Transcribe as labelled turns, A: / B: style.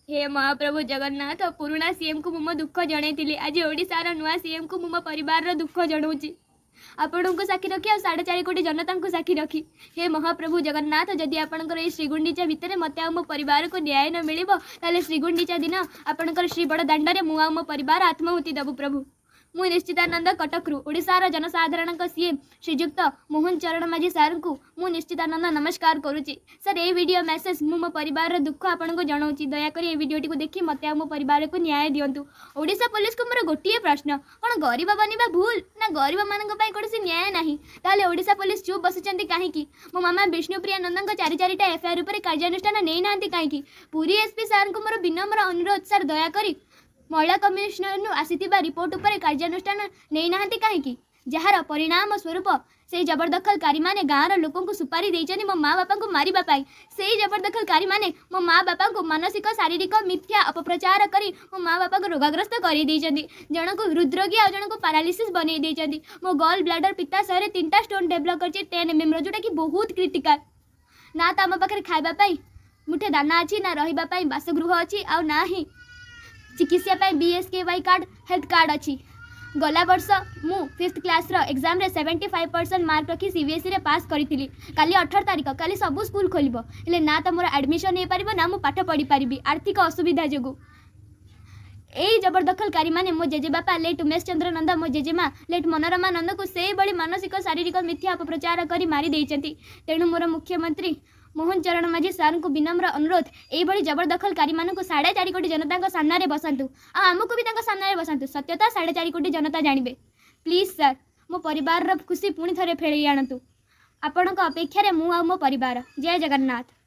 A: हे महाप्रभु जगन्नाथ पुराणा सीएम को मो दुख जनई आज ओडार नुआ सीएम को मो परिवार दुख जनाऊँगी आपण को साक्षी रखी आ 4.5 कोटी जनता को साक्षी रखी। हे महाप्रभु जगन्नाथ जदि आपणकर ये श्रीगुंडीचा भितर मत आ मो परिवार को न्याय न मिल ताले श्रीगुंडीचा दिन आपणकर श्री बड़ दाण्ड मु आ मो परिवार आत्माहुति देबु प्रभु। मु निश्चितानंद कटकरू ओडिशार जनसाधारण सीएम श्रीजुक्त मोहन चरण माझी सार को मु निश्चितानंद नमस्कार करुच्ची। सर ये वीडियो मेसेज मु मो परिवार दुख आपण को जनाऊँगी दयाकोर ये वीडियोटी को देखी मत मो परिवार को न्याय दिंतु। ओडिशा पुलिस को मोर गोटे प्रश्न कौन गरीब बनवा भूल ना गरीब मान कौन न्याय नहीं ताले ओडिशा पुलिस चुप बसुंच कहीं मो मामा विष्णुप्रिया नंद चारि चारिटा एफआईआर पर कार्यानुष्ठान नहीं ना कहीं पुरी एसपी सार को मोर विनम्र अनुरोध सर दयाकोरी महिला कमिशनर आसीथिबा रिपोर्ट उपर कार्यानुष्ठान नहीं नाहंती कहीं जार परिणाम स्वरूप से जबरदखलकारी माने गाँव लोकों को सुपारी देइछनि मो माँ बापा को मारिबा पाई। से जबरदखलकारी माने मो माँ बापा को मानसिक शारीरिक मिथ्या अपप्रचार करी मो माँ बापा को रोगाग्रस्त कर देइछनि जन को हृदरोगी आ जन को पैरालिसिस बनै देइछनि। मो गॉल ब्लैडर पित्ताशय 3टा स्टोन डेवलप करछि 10 mm रो जोटा कि बहुत क्रिटिकल ना तो आम पाखे खाइबा पाई मुठे दाना अच्छी ना रहिबा पाई बासगृह अच्छी आ ना ही चिकित्सा BSKY कार्ड हेल्थ कार्ड अच्छी। गला वर्ष मु 5th क्लास एग्जाम रे 75% मार्क रखी CBSE रे पास करी काली 18 तारिख काली सब स्कूल खोलिबो हेले ना तो मोर एडमिशन हो पारिबो ना मु पाठ पढ़ी पारिबी आर्थिक असुविधा जोगु। यही जबरदखलकारी माने मो जेजेबापा लेट उमेश चंद्र नंद मो जेजेमा लेट मनोरमा नंद को से बड़ी मानसिक शारीरिक मिथ्या अपप्रचार करी मारी देइचंती। तेणु मोर मुख्यमंत्री मोहन चरण माझी सार को विनम्र अनुरोध यही जबरदखलकारी मान को 4.5 कोटी जनता सामने बसंतु आमको भी सामने बसंतु सत्यता 4.5 कोटी जनता जानवे। प्लीज सर मो परिवार खुशी पुणी थे फेड़े आणतु आपण अपेक्षा मु आ मो परिवार। जय जगन्नाथ।